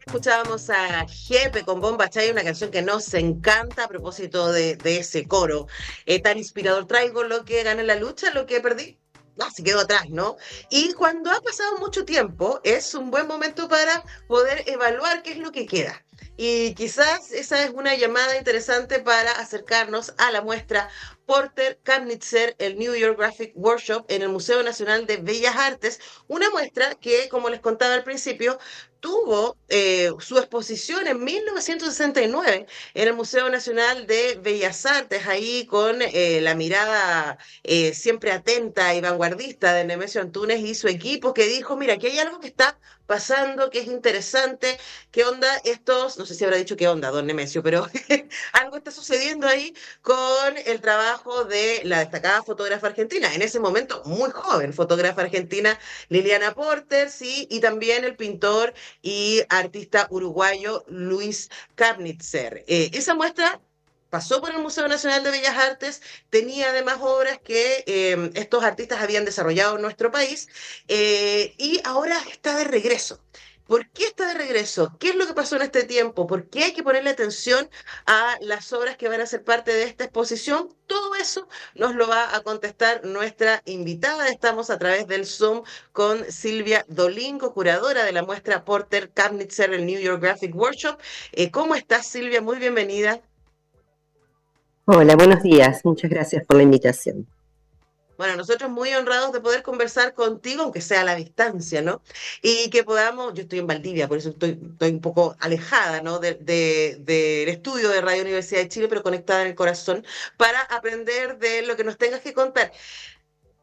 Escuchábamos a Jepe con Bomba Chaya, una canción que nos encanta a propósito de ese coro tan inspirador. Traigo lo que gané en la lucha, lo que perdí. No, se quedó atrás, ¿no? Y cuando ha pasado mucho tiempo, es un buen momento para poder evaluar qué es lo que queda. Y quizás esa es una llamada interesante para acercarnos a la muestra Porter Knitzer, el New York Graphic Workshop en el Museo Nacional de Bellas Artes, una muestra que, como les contaba al principio, tuvo su exposición en 1969 en el Museo Nacional de Bellas Artes, ahí con la mirada siempre atenta y vanguardista de Nemesio Antunes y su equipo, que dijo, mira, aquí hay algo que está pasando, que es interesante, qué onda estos, no sé si habrá dicho qué onda, don Nemesio, pero algo está sucediendo ahí con el trabajo de la destacada fotógrafa argentina, en ese momento muy joven fotógrafa argentina, Liliana Porter, sí, y también el pintor y artista uruguayo Luis Kapnitzer. Esa muestra pasó por el Museo Nacional de Bellas Artes, tenía además obras que estos artistas habían desarrollado en nuestro país y ahora está de regreso. ¿Por qué está de regreso? ¿Qué es lo que pasó en este tiempo? ¿Por qué hay que ponerle atención a las obras que van a ser parte de esta exposición? Todo eso nos lo va a contestar nuestra invitada. Estamos a través del Zoom con Silvia Dolingo, curadora de la muestra Porter Knitzer, el New York Graphic Workshop. ¿Cómo estás, Silvia? Muy bienvenida. Hola, buenos días. Muchas gracias por la invitación. Bueno, nosotros muy honrados de poder conversar contigo, aunque sea a la distancia, ¿no? Y que podamos, yo estoy en Valdivia, por eso estoy un poco alejada, ¿no? Del estudio de Radio Universidad de Chile, pero conectada en el corazón, para aprender de lo que nos tengas que contar.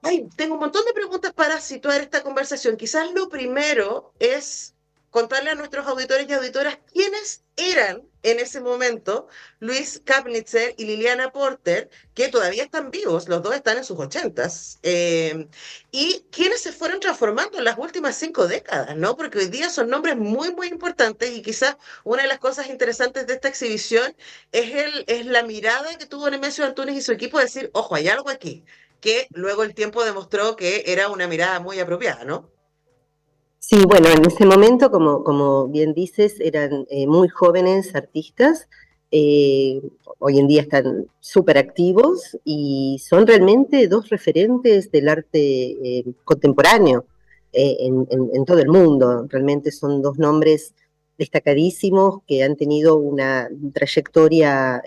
Ay, tengo un montón de preguntas para situar esta conversación. Quizás lo primero es contarle a nuestros auditores y auditoras quiénes eran en ese momento Luis Kapnitzer y Liliana Porter, que todavía están vivos, los dos están en sus ochentas, y quiénes se fueron transformando en las últimas 5 décadas, ¿no? Porque hoy día son nombres muy, muy importantes y quizás una de las cosas interesantes de esta exhibición es la mirada que tuvo Nemesio Antunes y su equipo de decir, ojo, hay algo aquí que luego el tiempo demostró que era una mirada muy apropiada, ¿no? Sí, bueno, en ese momento, como bien dices, eran muy jóvenes artistas. eh, Hoy en día están súper activos y son realmente dos referentes del arte contemporáneo en todo el mundo. Realmente son dos nombres destacadísimos que han tenido una trayectoria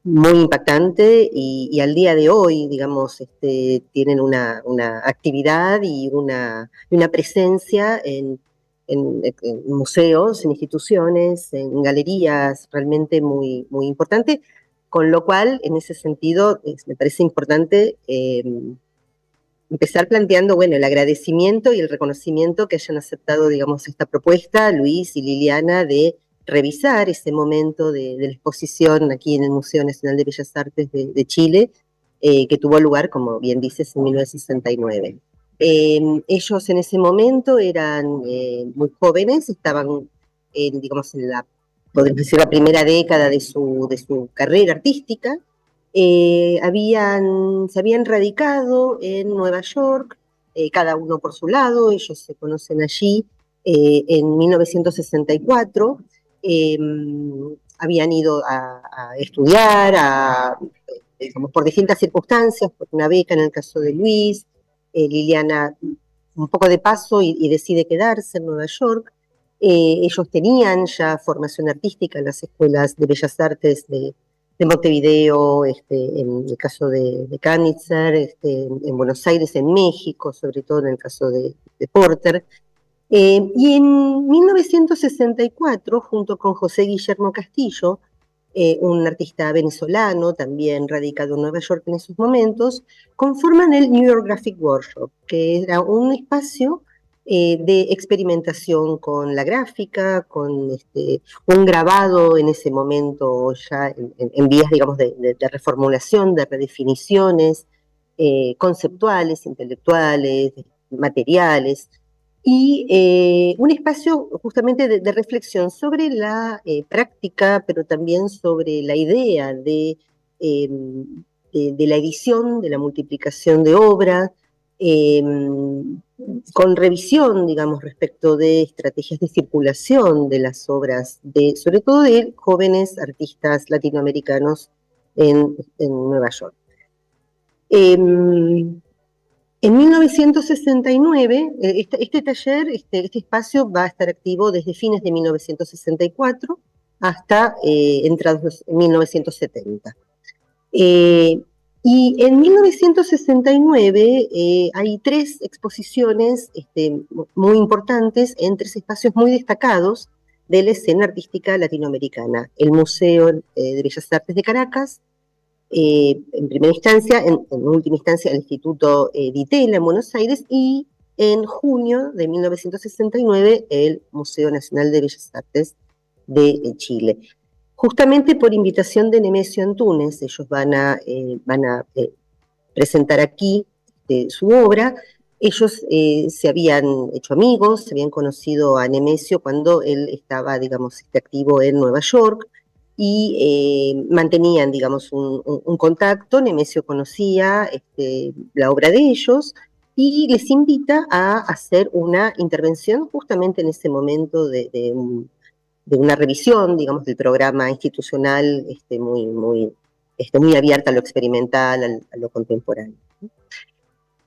muy impactante y al día de hoy, digamos, tienen una actividad y una presencia en museos, en instituciones, en galerías, realmente muy, muy importante, con lo cual, en ese sentido, me parece importante empezar planteando, bueno, el agradecimiento y el reconocimiento que hayan aceptado, digamos, esta propuesta, Luis y Liliana, de revisar ese momento de la exposición aquí en el Museo Nacional de Bellas Artes de Chile, que tuvo lugar, como bien dices, en 1969. Ellos en ese momento eran muy jóvenes, estaban, digamos, en la, podemos decir, la primera década de su carrera artística. Se habían radicado en Nueva York, cada uno por su lado, ellos se conocen allí en 1964. eh, Habían ido a estudiar, digamos, por distintas circunstancias, por una beca en el caso de Luis, Liliana un poco de paso y decide quedarse en Nueva York. Ellos tenían ya formación artística en las escuelas de Bellas Artes de Montevideo, en el caso de Canitzer, en Buenos Aires, en México, sobre todo en el caso de Porter. Y en 1964, junto con José Guillermo Castillo, un artista venezolano, también radicado en Nueva York en esos momentos, conforman el New York Graphic Workshop, que era un espacio de experimentación con la gráfica, con un grabado en ese momento ya en vías, digamos, de reformulación, de redefiniciones conceptuales, intelectuales, materiales, y un espacio justamente de reflexión sobre la práctica, pero también sobre la idea de la edición, de la multiplicación de obras, con revisión, digamos, respecto de estrategias de circulación de las obras, sobre todo de jóvenes artistas latinoamericanos en Nueva York. En 1969, este taller, este espacio va a estar activo desde fines de 1964 hasta entrados en 1970. Y en 1969 hay 3 exposiciones muy importantes en 3 espacios muy destacados de la escena artística latinoamericana. El Museo de Bellas Artes de Caracas, en primera instancia, en última instancia el Instituto Di Tella en Buenos Aires, y en junio de 1969 el Museo Nacional de Bellas Artes de Chile. Justamente por invitación de Nemesio Antúnez, ellos van a presentar aquí su obra. Ellos se habían hecho amigos, se habían conocido a Nemesio cuando él estaba, digamos, activo en Nueva York, y mantenían, digamos, un contacto. Nemesio conocía la obra de ellos y les invita a hacer una intervención justamente en ese momento de una revisión, digamos, del programa institucional muy abierta a lo experimental, a lo contemporáneo.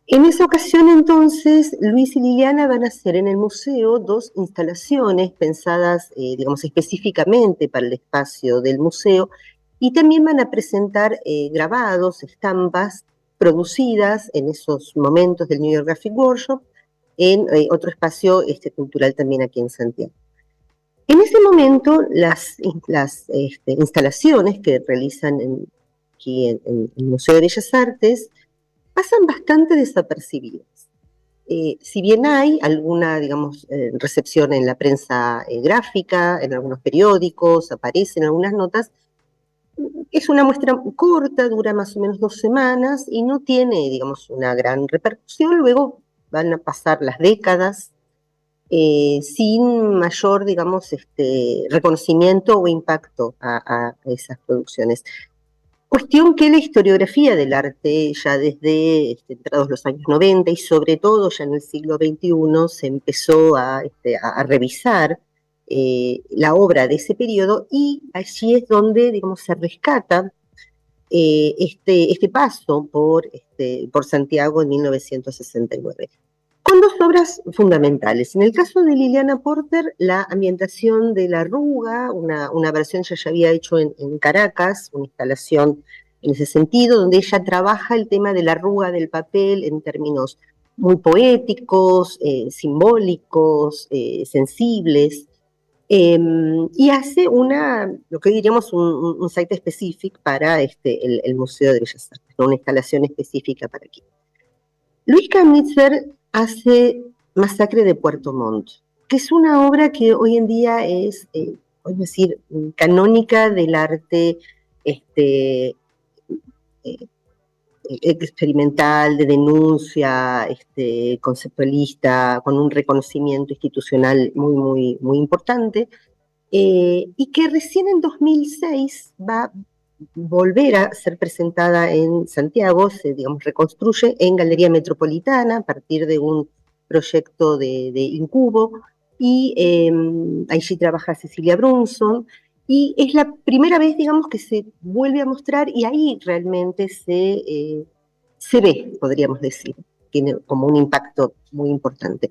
En esa ocasión, entonces, Luis y Liliana van a hacer en el museo 2 instalaciones pensadas, digamos, específicamente para el espacio del museo, y también van a presentar grabados, estampas producidas en esos momentos del New York Graphic Workshop en otro espacio cultural también aquí en Santiago. En ese momento, las instalaciones que realizan aquí en el Museo de Bellas Artes pasan bastante desapercibidas. Si bien hay alguna, digamos, recepción en la prensa gráfica, en algunos periódicos, aparecen algunas notas, es una muestra corta, dura más o menos 2 semanas y no tiene, digamos, una gran repercusión. Luego van a pasar las décadas sin mayor, digamos, reconocimiento o impacto a esas producciones. Cuestión que la historiografía del arte, ya desde entrados los años 90 y sobre todo ya en el siglo XXI, se empezó a revisar la obra de ese periodo, y allí es donde, digamos, se rescata este paso por Santiago en 1969. Con 2 obras fundamentales. En el caso de Liliana Porter, la ambientación de La Arruga, una versión que ya había hecho en Caracas, una instalación en ese sentido, donde ella trabaja el tema de la arruga del papel en términos muy poéticos, simbólicos, sensibles, y hace lo que diríamos un site específico para el Museo de Bellas Artes, ¿no? Una instalación específica para aquí. Luis Kamnitzer hace Masacre de Puerto Montt, que es una obra que hoy en día es, decir, canónica del arte experimental, de denuncia, conceptualista, con un reconocimiento institucional muy importante, y que recién en 2006 va a volver a ser presentada en Santiago, se, digamos, reconstruye en Galería Metropolitana a partir de un proyecto de Incubo, y allí trabaja Cecilia Brunson, y es la primera vez, digamos, que se vuelve a mostrar, y ahí realmente se ve, podríamos decir, tiene como un impacto muy importante.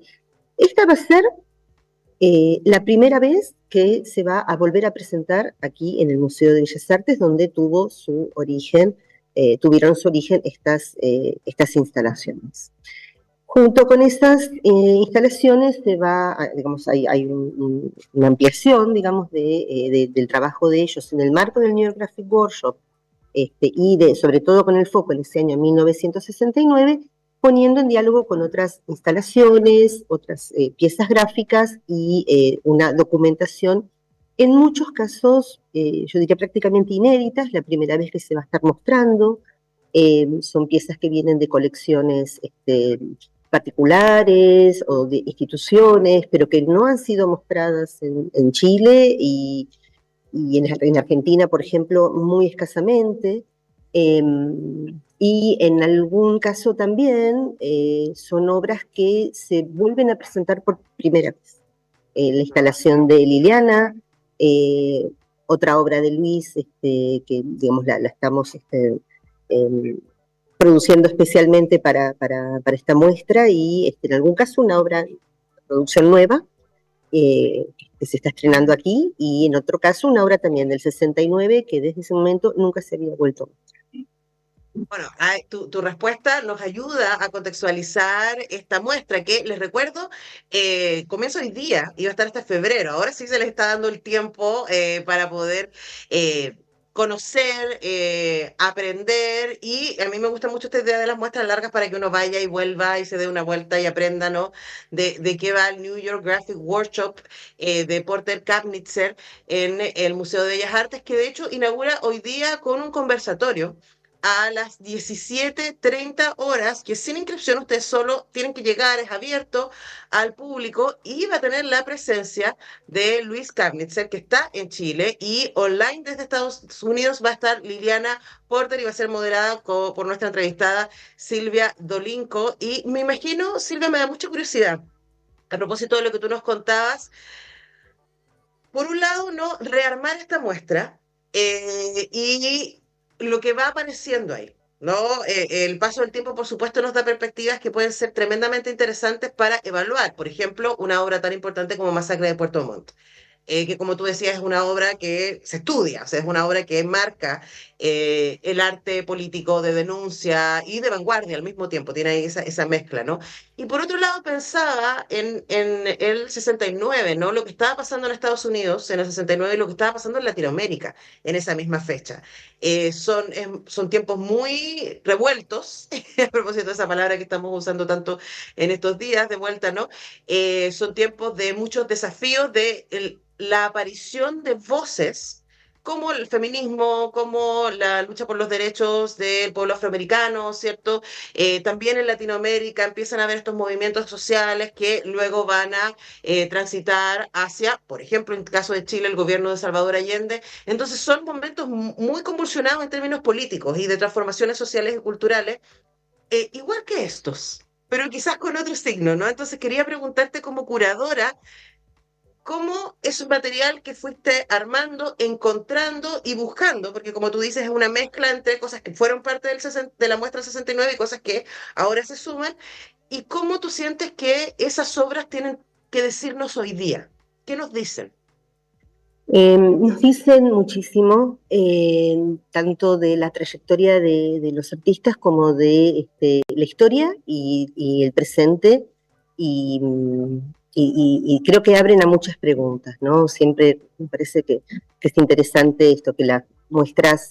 Esta va a ser la primera vez que se va a volver a presentar aquí en el Museo de Bellas Artes, donde tuvieron su origen estas instalaciones. Junto con esas instalaciones digamos, hay una ampliación, digamos, del trabajo de ellos en el marco del New York Graphic Workshop, y sobre todo con el foco en ese año 1969, poniendo en diálogo con otras instalaciones, otras piezas gráficas y una documentación, en muchos casos, yo diría prácticamente inéditas, la primera vez que se va a estar mostrando. Son piezas que vienen de colecciones particulares o de instituciones, pero que no han sido mostradas en Chile y en Argentina, por ejemplo, muy escasamente. Y en algún caso también son obras que se vuelven a presentar por primera vez. La instalación de Liliana, otra obra de Luis, que digamos la estamos produciendo especialmente para esta muestra, y en algún caso una obra de producción nueva, que se está estrenando aquí, y en otro caso una obra también del 69 que desde ese momento nunca se había vuelto. Bueno, tu respuesta nos ayuda a contextualizar esta muestra que, les recuerdo, comienza hoy día y va a estar hasta febrero. Ahora sí se les está dando el tiempo para poder conocer, aprender, y a mí me gusta mucho esta idea de las muestras largas para que uno vaya y vuelva y se dé una vuelta y aprenda, ¿no? De qué va el New York Graphic Workshop de Porter Kapnitzer en el Museo de Bellas Artes, que de hecho inaugura hoy día con un conversatorio a las 17:30 horas, que sin inscripción ustedes solo tienen que llegar, es abierto al público, y va a tener la presencia de Luis Kapnitzer, que está en Chile, y online desde Estados Unidos va a estar Liliana Porter y va a ser moderada por nuestra entrevistada Silvia Dolinco. Y me imagino, Silvia, me da mucha curiosidad, a propósito de lo que tú nos contabas, por un lado, no rearmar esta muestra y lo que va apareciendo ahí, ¿no? El paso del tiempo, por supuesto, nos da perspectivas que pueden ser tremendamente interesantes para evaluar, por ejemplo, una obra tan importante como Masacre de Puerto Montt, que como tú decías es una obra que se estudia, o sea, es una obra que marca el arte político de denuncia y de vanguardia al mismo tiempo, tiene ahí esa mezcla, ¿no? Y por otro lado pensaba en el 69, ¿no? Lo que estaba pasando en Estados Unidos en el 69 y lo que estaba pasando en Latinoamérica en esa misma fecha. Son tiempos muy revueltos, a propósito de esa palabra que estamos usando tanto en estos días de vuelta, ¿no? Son tiempos de muchos desafíos, la aparición de voces como el feminismo, como la lucha por los derechos del pueblo afroamericano, ¿cierto? También en Latinoamérica empiezan a haber estos movimientos sociales que luego van a transitar hacia, por ejemplo, en el caso de Chile, el gobierno de Salvador Allende. Entonces son momentos muy convulsionados en términos políticos y de transformaciones sociales y culturales, igual que estos, pero quizás con otro signo, ¿no? Entonces quería preguntarte como curadora, ¿cómo es un material que fuiste armando, encontrando y buscando? Porque como tú dices, es una mezcla entre cosas que fueron parte de la muestra 69 y cosas que ahora se suman. ¿Y cómo tú sientes que esas obras tienen que decirnos hoy día? ¿Qué nos dicen? Nos dicen muchísimo, tanto de la trayectoria de los artistas como de la historia y el presente, y, y creo que abren a muchas preguntas, ¿no? Siempre me parece que es interesante esto, que las muestras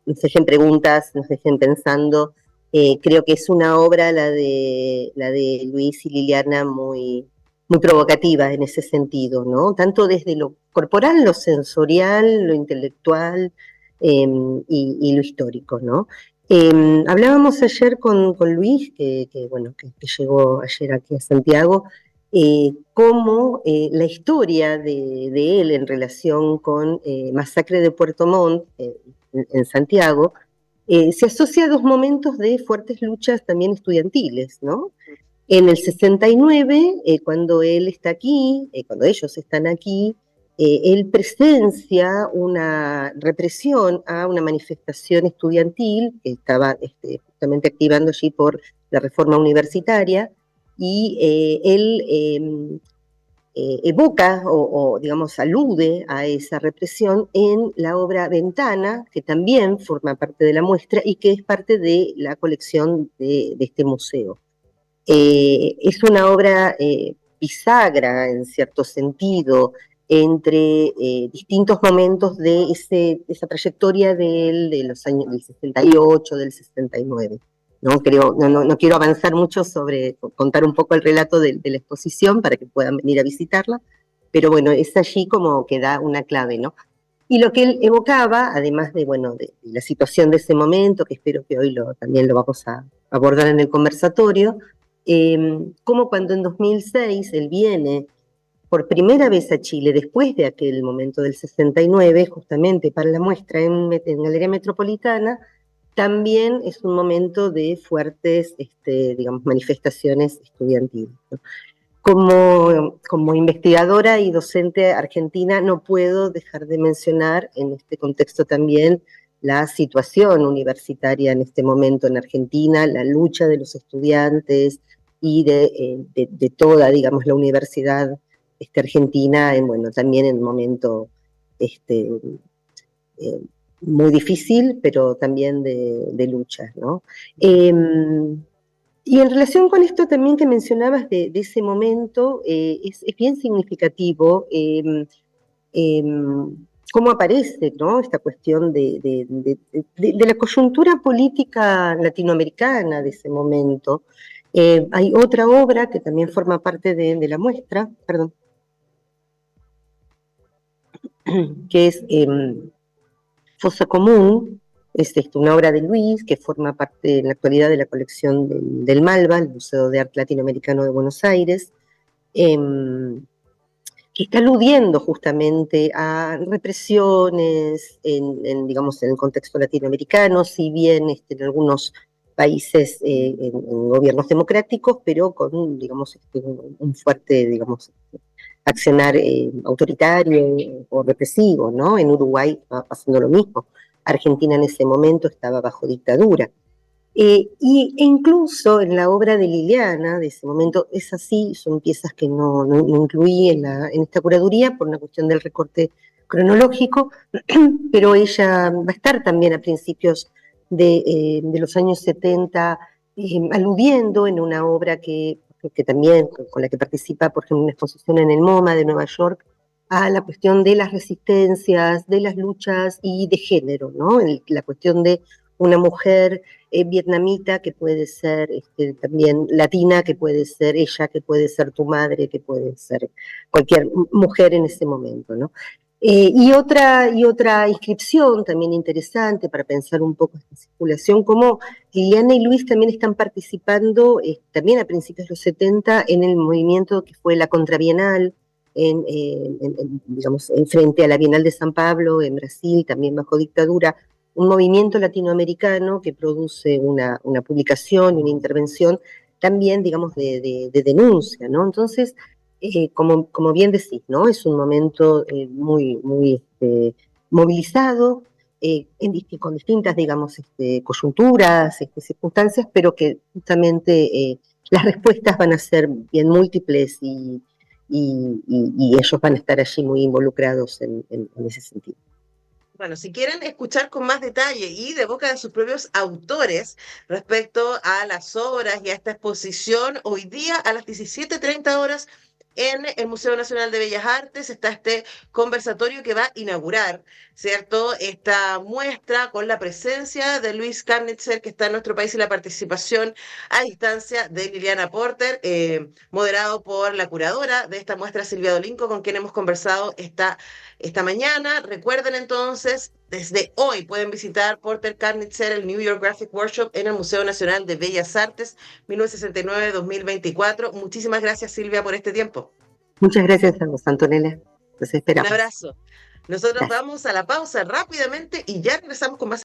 nos dejen preguntas, nos dejen pensando. Creo que es una obra, la de Luis y Liliana, muy provocativa en ese sentido, ¿no? Tanto desde lo corporal, lo sensorial, lo intelectual, y lo histórico, ¿no? Hablábamos ayer con Luis, bueno, que llegó ayer aquí a Santiago, cómo la historia de él en relación con Masacre de Puerto Montt en Santiago se asocia a dos momentos de fuertes luchas también estudiantiles, ¿no? En el 69, cuando él está aquí, cuando ellos están aquí, él presencia una represión a una manifestación estudiantil que estaba justamente activando allí por la reforma universitaria, y él evoca digamos, alude a esa represión en la obra Ventana, que también forma parte de la muestra y que es parte de la colección de este museo. Es una obra bisagra, en cierto sentido, entre distintos momentos de esa trayectoria de los años del 68, del 69. No quiero avanzar mucho sobre contar un poco el relato de la exposición para que puedan venir a visitarla, pero bueno, es allí como que da una clave, ¿no? Y lo que él evocaba, además bueno, de la situación de ese momento, que espero que hoy también lo vamos a abordar en el conversatorio, como cuando en 2006 él viene por primera vez a Chile después de aquel momento del 69, justamente para la muestra en Galería Metropolitana, también es un momento de fuertes, digamos, manifestaciones estudiantiles, ¿no? Como investigadora y docente argentina, no puedo dejar de mencionar en este contexto también la situación universitaria en este momento en Argentina, la lucha de los estudiantes y de toda, digamos, la universidad argentina, bueno, también en un momento eh, muy difícil, pero también de lucha, ¿no? Y en relación con esto también que mencionabas de ese momento, es bien significativo cómo aparece, ¿no?, esta cuestión de la coyuntura política latinoamericana de ese momento. Hay otra obra que también forma parte de la muestra, perdón, que es Fosa Común, es una obra de Luis que forma parte en la actualidad de la colección del Malva, el Museo de Arte Latinoamericano de Buenos Aires, que está aludiendo justamente a represiones digamos, en el contexto latinoamericano, si bien en algunos países en gobiernos democráticos, pero con digamos, un fuerte, digamos, accionar autoritario o represivo, ¿no? En Uruguay estaba pasando lo mismo. Argentina en ese momento estaba bajo dictadura. E incluso en la obra de Liliana, de ese momento, es así, son piezas que no incluí en esta curaduría por una cuestión del recorte cronológico, pero ella va a estar también a principios de los años 70, aludiendo en una obra que también, con la que participa, por ejemplo, en una exposición en el MoMA de Nueva York, a la cuestión de las resistencias, de las luchas y de género, ¿no? La cuestión de una mujer vietnamita que puede ser también latina, que puede ser ella, que puede ser tu madre, que puede ser cualquier mujer en ese momento, ¿no? Y otra inscripción también interesante para pensar un poco esta circulación, como Liliana y Luis también están participando, también a principios de los 70, en el movimiento que fue la Contrabienal, digamos, frente a la Bienal de San Pablo, en Brasil, también bajo dictadura, un movimiento latinoamericano que produce una publicación, una intervención también, digamos, de denuncia, ¿no? Entonces, como bien decís, ¿no? Es un momento muy movilizado, con distintas, digamos, coyunturas, circunstancias, pero que justamente las respuestas van a ser bien múltiples y ellos van a estar allí muy involucrados en ese sentido. Bueno, si quieren escuchar con más detalle y de boca de sus propios autores respecto a las obras y a esta exposición, hoy día a las 17:30 en el Museo Nacional de Bellas Artes está este conversatorio que va a inaugurar, ¿cierto? Esta muestra con la presencia de Luis Karnitzer, que está en nuestro país, y la participación a distancia de Liliana Porter, moderado por la curadora de esta muestra, Silvia Dolinco, con quien hemos conversado esta mañana. Recuerden entonces, desde hoy pueden visitar Porter Karnitzer, el New York Graphic Workshop en el Museo Nacional de Bellas Artes, 1969-2024. Muchísimas gracias, Silvia, por este tiempo. Muchas gracias a vos, Antonella. Los Un esperamos. abrazo. Nosotros Gracias. vamos a la pausa rápidamente y ya regresamos con más